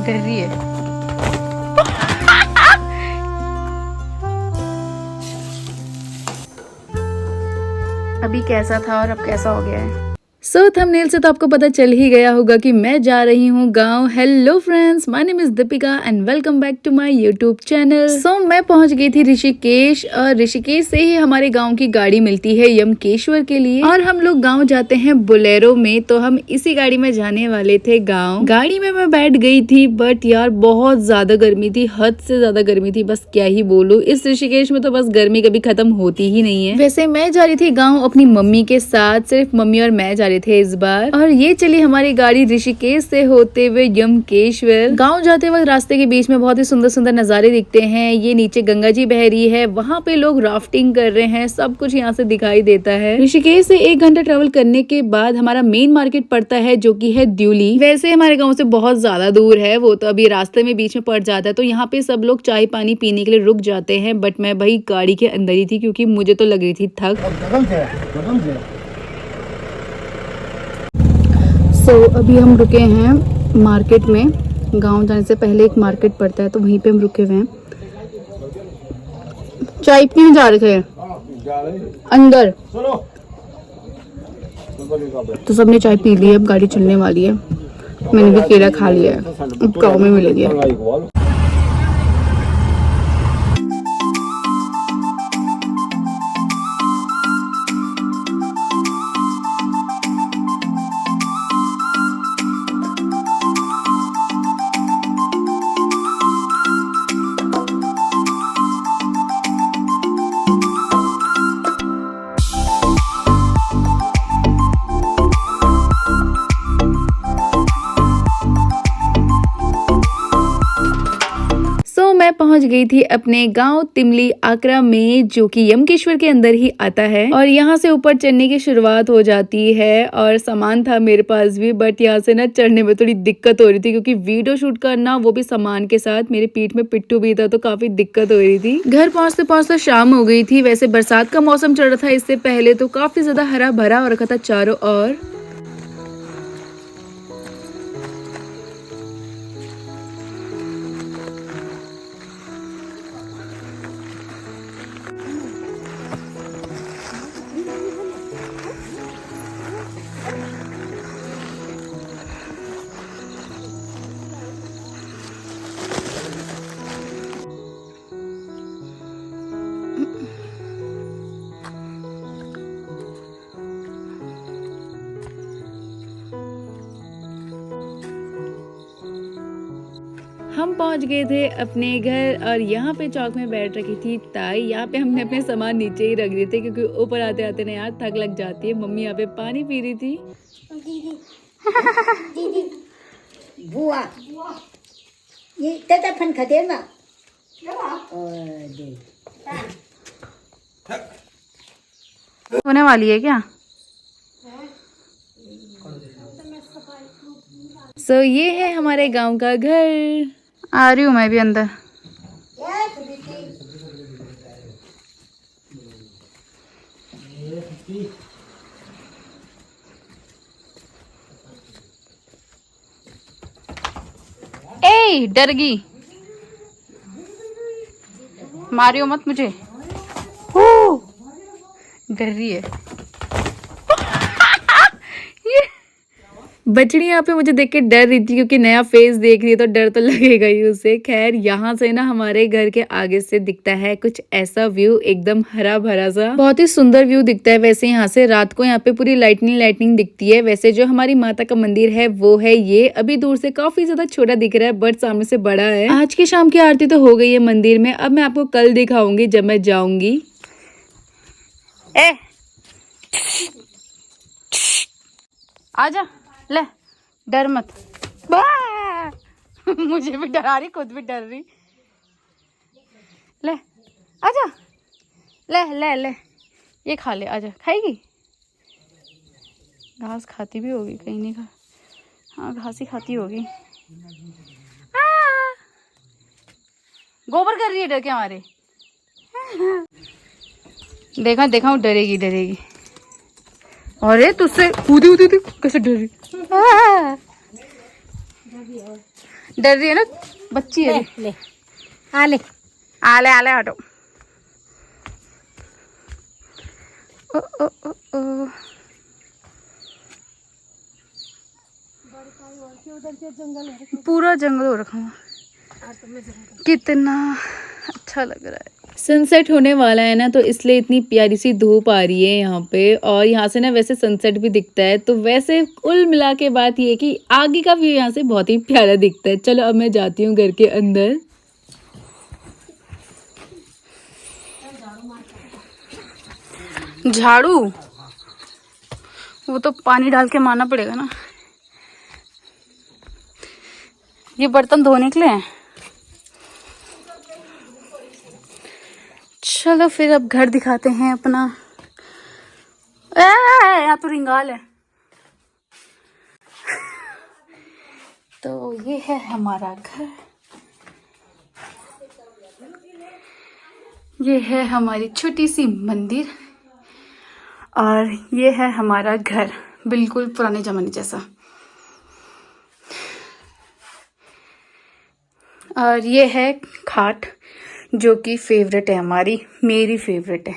डर रही है। अभी कैसा था और अब कैसा हो गया है। सो थंबनेल से तो आपको पता चल ही गया होगा कि मैं जा रही हूँ गांव। Hello friends, my name is Deepika and welcome back to my YouTube channel. So मैं पहुंच गई थी ऋषिकेश और ऋषिकेश से ही हमारे गांव की गाड़ी मिलती है यमकेश्वर के लिए और हम लोग गांव जाते हैं बोलेरो में। तो हम इसी गाड़ी में जाने वाले थे गाँव। गाड़ी में मैं बैठ गई थी बट यार बहुत ज्यादा गर्मी थी, हद से ज्यादा गर्मी थी। बस क्या ही बोलूं, इस ऋषिकेश में तो बस गर्मी कभी खत्म होती ही नहीं है। वैसे मैं जा रही थी गाँव अपनी मम्मी के साथ, सिर्फ मम्मी और मैं जा रही थे इस बार। और ये चली हमारी गाड़ी ऋषिकेश से होते हुए यमकेश्वर। गांव जाते वक्त रास्ते के बीच में बहुत ही सुंदर सुंदर नजारे दिखते हैं। ये नीचे गंगा जी बह रही है, वहाँ पे लोग राफ्टिंग कर रहे हैं, सब कुछ यहाँ से दिखाई देता है। ऋषिकेश से 1 घंटा ट्रेवल करने के बाद हमारा मेन मार्केट पड़ता है जो की है द्यूली। वैसे हमारे गाँव से बहुत ज्यादा दूर है, वो तो अभी रास्ते में बीच में पड़ जाता है। तो यहाँ पे सब लोग चाय पानी पीने के लिए रुक जाते हैं बट मैं भाई गाड़ी के अंदर ही थी क्योंकि मुझे तो लग रही थी थक। अभी हम रुके हैं मार्केट में। गांव जाने से पहले एक मार्केट पड़ता है तो वहीं पे हम रुके हुए हैं। चाय पीने जा रहे थे अंदर, तो सबने चाय पी ली है। अब गाड़ी चलने वाली है। मैंने भी केला खा लिया है, अब गाँव में मिलेगी। मैं पहुंच गई थी अपने गांव तिमली आकरा में जो कि यमकेश्वर के अंदर ही आता है और यहाँ से ऊपर चढ़ने की शुरुआत हो जाती है। और सामान था मेरे पास भी बट यहाँ से ना चढ़ने में थोड़ी दिक्कत हो रही थी क्योंकि वीडियो शूट करना वो भी सामान के साथ, मेरे पीठ में पिट्ठू भी था तो काफी दिक्कत हो रही थी। घर पहुँचते पहुँचते शाम हो गई थी। वैसे बरसात का मौसम चल रहा था इससे पहले, तो काफी ज्यादा हरा भरा हो रखा था चारों ओर। हम पहुंच गए थे अपने घर और यहाँ पे चौक में बैठ रखी थी ताई। यहाँ पे हमने अपने सामान नीचे ही रख दिए थे क्योंकि ऊपर आते आते ना यार थक लग जाती है। मम्मी यहाँ पे पानी पी रही थी। दीदी बुआ ये तता फन खाते ना होने वाली है क्या? सो ये है हमारे गांव का घर। आ रही हूँ मैं भी अंदर। ए डर गई, मारियो मत मुझे। डर रही है। बछड़ी यहाँ पे मुझे देख के डर रही थी क्योंकि नया फेस देख रही है तो डर तो लगेगा ही उसे। खैर यहाँ से ना हमारे घर के आगे से दिखता है कुछ ऐसा व्यू, एकदम हरा भरा सा, बहुत ही सुंदर व्यू दिखता है। वैसे यहाँ से रात को यहाँ पे पूरी लाइटनिंग दिखती है। वैसे जो हमारी माता का मंदिर है वो है ये, अभी दूर से काफी ज्यादा छोटा दिख रहा है बट सामने से बड़ा है। आज की शाम की आरती तो हो गई है मंदिर में, अब मैं आपको कल दिखाऊंगी जब मैं जाऊंगी। आजा, ले डर मत। मुझे भी डरा रही, खुद भी डर रही। ले आजा, ले ले ले ये खा ले, आजा। खाएगी? घास खाती भी होगी, कहीं नहीं खा। हाँ घास ही खाती होगी। गोबर कर रही है डर के हमारे। देखा देखा वो डरेगी डरेगी। अरे तुझसे कूदी कैसे डर रही। डर रही है ना, बच्ची है। ले आले आले आले हटो। ओ ओ ओ ओ। पूरा जंगल हो रखा है, कितना अच्छा लग रहा है। सनसेट होने वाला है ना, तो इसलिए इतनी प्यारी सी धूप आ रही है यहाँ पे, और यहाँ से ना वैसे सनसेट भी दिखता है। तो वैसे कुल मिला के बात ये है कि आगे का व्यू यहाँ से बहुत ही प्यारा दिखता है। चलो अब मैं जाती हूँ घर के अंदर। झाड़ू वो तो पानी डाल के मारना पड़ेगा ना। ये बर्तन धोने के लिए हैं। चलो फिर अब घर दिखाते हैं अपना। यहाँ तो रिंगाल है। तो ये है हमारा घर, ये है हमारी छोटी सी मंदिर, और ये है हमारा घर, बिल्कुल पुराने जमाने जैसा। और ये है खाट, जो कि फेवरेट है हमारी, मेरी फेवरेट है।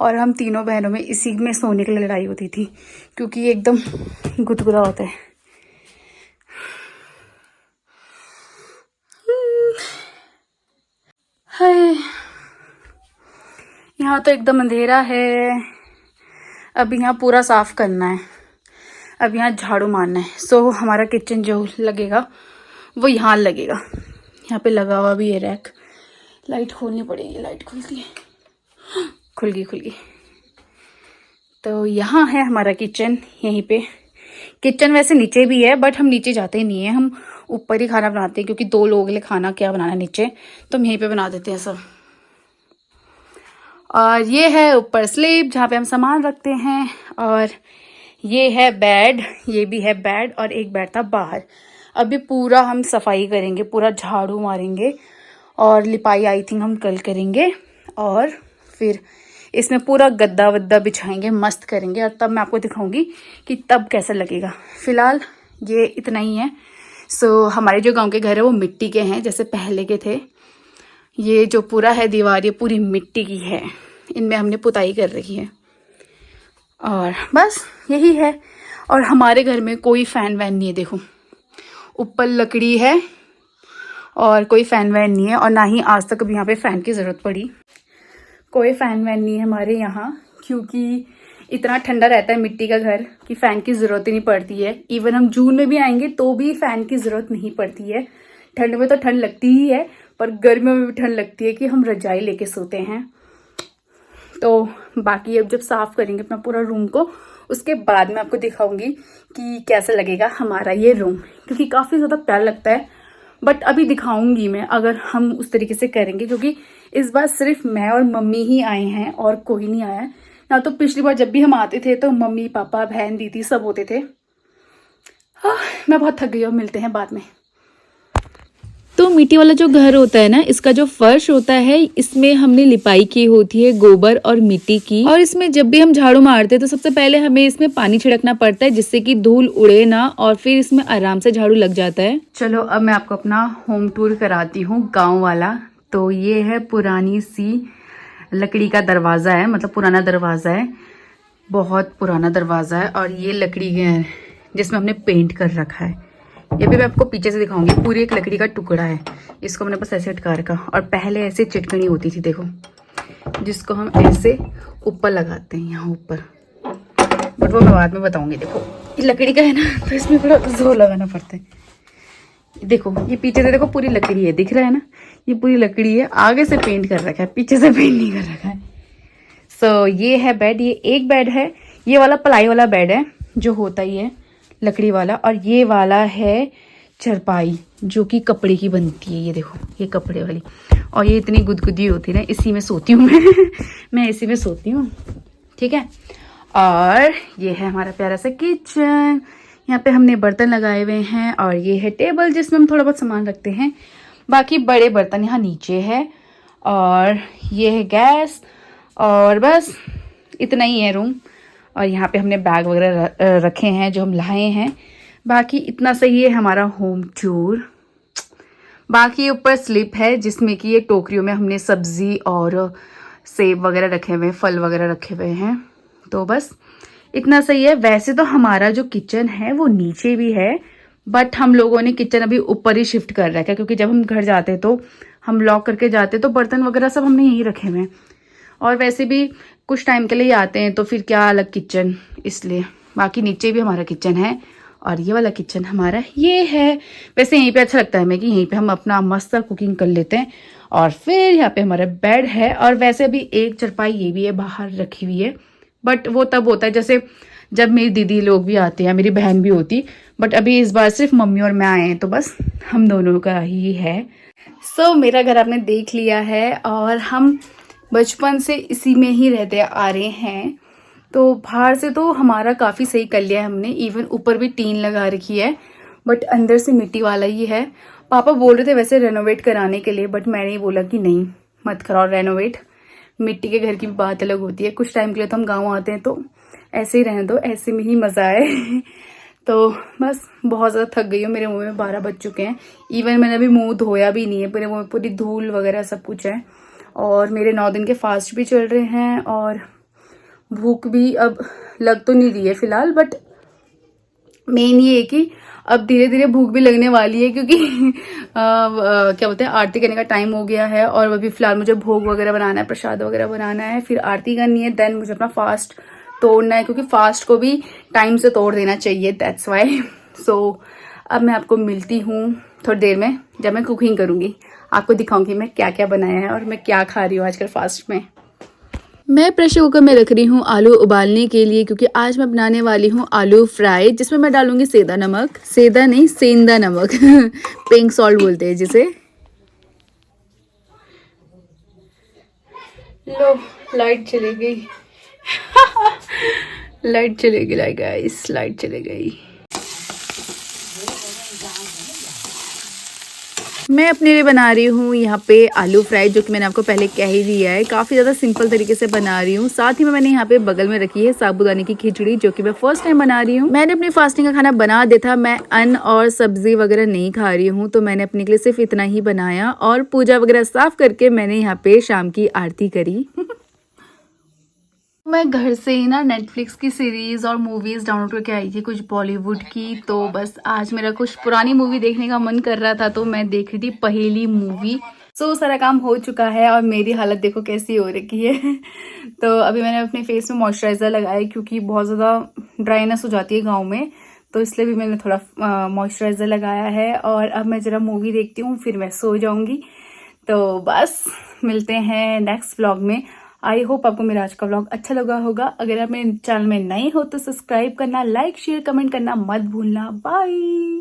और हम तीनों बहनों में इसी में सोने के लिए लड़ाई होती थी, क्योंकि ये एकदम गुदगुदा होता है। हाय, यहाँ तो एकदम अंधेरा है। अब यहाँ पूरा साफ करना है, अब यहाँ झाड़ू मारना है। सो हमारा किचन जो लगेगा वो यहाँ लगेगा। यहाँ पे लगा हुआ भी है रैक। लाइट खोलनी पड़ेगी, लाइट खुलती है, खुल गई। तो यहाँ है हमारा किचन। यहीं पे किचन वैसे नीचे भी है, बट हम नीचे जाते ही नहीं है, हम ऊपर ही खाना बनाते हैं, क्योंकि 2 लोगों के लिए खाना क्या बनाना नीचे, तो हम यहीं पे बना देते हैं सब। और ये है ऊपर स्लीप, जहाँ पे हम सामान रखते हैं। और ये है बेड, ये भी है बेड, और एक बेड था बाहर। अभी पूरा हम सफाई करेंगे, पूरा झाड़ू मारेंगे, और लिपाई आई थिंक हम कल करेंगे। और फिर इसमें पूरा गद्दा वद्दा बिछाएंगे, मस्त करेंगे, और तब मैं आपको दिखाऊंगी कि तब कैसा लगेगा। फिलहाल ये इतना ही है। सो हमारे जो गांव के घर है वो मिट्टी के हैं, जैसे पहले के थे। ये जो पूरा है दीवार, ये पूरी मिट्टी की है, इनमें हमने पुताई कर रखी है। और बस यही है। और हमारे घर में कोई फ़ैन वैन नहीं है, देखो ऊपर लकड़ी है, और कोई फ़ैन वैन नहीं है, और ना ही आज तक कभी यहाँ पे फ़ैन की ज़रूरत पड़ी। कोई फ़ैन वैन नहीं है हमारे यहाँ, क्योंकि इतना ठंडा रहता है मिट्टी का घर कि फ़ैन की ज़रूरत ही नहीं पड़ती है। इवन हम जून में भी आएंगे तो भी फ़ैन की ज़रूरत नहीं पड़ती है। ठंड में तो ठंड लगती ही है, पर गर्मियों में भी ठंड लगती है कि हम रजाई लेके सोते हैं। तो बाकी अब जब साफ़ करेंगे अपना पूरा रूम को, उसके बाद मैं आपको दिखाऊंगी कि कैसा लगेगा हमारा ये रूम, क्योंकि काफ़ी ज़्यादा प्यारा लगता है। बट अभी दिखाऊंगी मैं, अगर हम उस तरीके से करेंगे, क्योंकि इस बार सिर्फ मैं और मम्मी ही आए हैं और कोई नहीं आया है। ना तो पिछली बार जब भी हम आते थे तो मम्मी पापा बहन दीदी सब होते थे। हाँ, मैं बहुत थक गई हूँ, मिलते हैं बाद में। तो मिट्टी वाला जो घर होता है ना, इसका जो फर्श होता है, इसमें हमने लिपाई की होती है गोबर और मिट्टी की। और इसमें जब भी हम झाड़ू मारते हैं तो सबसे पहले हमें इसमें पानी छिड़कना पड़ता है, जिससे कि धूल उड़े ना, और फिर इसमें आराम से झाड़ू लग जाता है। चलो अब मैं आपको अपना होम टूर कराती हूँ, गाँव वाला। तो ये है पुरानी सी लकड़ी का दरवाज़ा है, मतलब पुराना दरवाज़ा है, बहुत पुराना दरवाज़ा है। और ये लकड़ी है जिसमें हमने पेंट कर रखा है। ये भी मैं आपको पीछे से दिखाऊंगी। पूरी एक लकड़ी का टुकड़ा है, इसको मैंने बस ऐसे अटका रखा। और पहले ऐसे चिटकनी होती थी, देखो, जिसको हम ऐसे ऊपर लगाते हैं, यहाँ ऊपर, बट वो मैं बाद में बताऊंगी। देखो ये लकड़ी का है ना, तो इसमें थोड़ा जोर लगाना पड़ता है। देखो ये पीछे से, देखो पूरी लकड़ी है, दिख रहा है ना, ये पूरी लकड़ी है। आगे से पेंट कर रखा है, पीछे से पेंट नहीं कर रखा है। सो ये है बेड, ये एक बेड है। ये वाला प्लाई वाला बेड है जो होता ही है, लकड़ी वाला। और ये वाला है चरपाई, जो कि कपड़े की बनती है। ये देखो, ये कपड़े वाली, और ये इतनी गुदगुदी होती है ना, इसी में सोती हूँ मैं मैं इसी में सोती हूँ, ठीक है। और ये है हमारा प्यारा सा किचन। यहाँ पे हमने बर्तन लगाए हुए हैं, और ये है टेबल जिसमें हम थोड़ा बहुत सामान रखते हैं। बाकी बड़े बर्तन यहाँ नीचे है, और ये है गैस, और बस इतना ही है रूम। और यहाँ पे हमने बैग वगैरह रखे हैं जो हम लाए हैं। बाकी इतना सही है हमारा होम टूर। बाकी ऊपर स्लिप है जिसमें कि ये टोकरियों में हमने सब्जी और सेब वगैरह रखे हुए हैं, फल वगैरह रखे हुए हैं। तो बस इतना सही है। वैसे तो हमारा जो किचन है वो नीचे भी है, बट हम लोगों ने किचन अभी ऊपर ही शिफ्ट कर रखा है क्योंकि जब हम घर जाते तो हम लॉक करके जाते तो बर्तन वगैरह सब हमने यहीं रखे हुए हैं, और वैसे भी कुछ टाइम के लिए आते हैं तो फिर क्या अलग किचन, इसलिए। बाकी नीचे भी हमारा किचन है और ये वाला किचन हमारा ये है। वैसे यहीं पे अच्छा लगता है हमें कि यहीं पे हम अपना मस्त कुकिंग कर लेते हैं। और फिर यहाँ पे हमारा बेड है, और वैसे अभी एक चारपाई ये भी है बाहर रखी हुई है, बट वो तब होता है जैसे जब मेरी दीदी लोग भी आते हैं, मेरी बहन भी होती, बट अभी इस बार सिर्फ मम्मी और मैं आए हैं तो बस हम दोनों का ही है। सो मेरा घर आपने देख लिया है, और हम बचपन से इसी में ही रहते आ रहे हैं। तो बाहर से तो हमारा काफ़ी सही कर लिया है हमने, इवन ऊपर भी टीन लगा रखी है, बट अंदर से मिट्टी वाला ही है। पापा बोल रहे थे वैसे रेनोवेट कराने के लिए, बट मैंने ही बोला कि नहीं मत कराओ रेनोवेट, मिट्टी के घर की भी बात अलग होती है। कुछ टाइम के लिए तो हम गाँव आते हैं तो ऐसे ही रहने दो, ऐसे में ही मज़ा है। तो बस बहुत ज़्यादा थक गई हूँ, मेरे मुंह में 12 बज चुके हैं। इवन मैंने अभी मुंह धोया भी नहीं है, मेरे मुंह में पूरी धूल वगैरह सब कुछ है। और मेरे 9 दिन के फास्ट भी चल रहे हैं, और भूख भी अब लग तो नहीं रही है फिलहाल, बट मेन ये है कि अब धीरे धीरे भूख भी लगने वाली है क्योंकि क्या बोलते हैं आरती करने का टाइम हो गया है। और अभी फिलहाल मुझे भोग वगैरह बनाना है, प्रसाद वगैरह बनाना है, फिर आरती करनी है, देन मुझे अपना फास्ट तोड़ना है क्योंकि फास्ट को भी टाइम से तोड़ देना चाहिए, दैट्स वाई। सो अब मैं आपको मिलती हूँ थोड़ी देर में, जब मैं कुकिंग करूँगी आपको दिखाऊंगी मैं क्या क्या बनाया है और मैं क्या खा रही हूँ आजकल फास्ट में। मैं प्रेशर कुकर में रख रही हूँ आलू उबालने के लिए, क्योंकि आज मैं बनाने वाली हूँ आलू फ्राई, जिसमें मैं डालूंगी सेंधा नमक, सेंधा नहीं सेंधा नमक पिंक सॉल्ट बोलते हैं जिसे। लो लाइट चली गई लाइट चली गई गाइस, लाइट चली गई। मैं अपने लिए बना रही हूँ यहाँ पे आलू फ्राई, जो कि मैंने आपको पहले कह ही दिया है, काफ़ी ज़्यादा सिंपल तरीके से बना रही हूँ। साथ ही में मैंने यहाँ पे बगल में रखी है साबूदाने की खिचड़ी, जो कि मैं फर्स्ट टाइम बना रही हूँ। मैंने अपनी फास्टिंग का खाना बना दिया था, मैं अन्न और सब्जी वगैरह नहीं खा रही हूँ, तो मैंने अपने के लिए सिर्फ इतना ही बनाया, और पूजा वगैरह साफ करके मैंने यहाँ पे शाम की आरती करी। मैं घर से ही ना नेटफ्लिक्स की सीरीज और मूवीज डाउनलोड करके आई थी कुछ बॉलीवुड की, तो बस आज मेरा कुछ पुरानी मूवी देखने का मन कर रहा था, तो मैं देख रही थी पहेली मूवी। सो सारा काम हो चुका है और मेरी हालत देखो कैसी हो रखी है। तो अभी मैंने अपने फेस में मॉइस्चराइजर लगाया क्योंकि बहुत ज़्यादा ड्राइनेस हो जाती है गाँव में, तो इसलिए भी मैंने थोड़ा मॉइस्चराइजर लगाया है। और अब मैं ज़रा मूवी देखती हूँ, फिर मैं सो जाऊँगी। तो बस मिलते हैं नेक्स्ट व्लॉग में। आई होप आपको मेरा आज का व्लॉग अच्छा लगा होगा। अगर आप मेरे चैनल में नए हो तो सब्सक्राइब करना, लाइक शेयर कमेंट करना मत भूलना। बाय।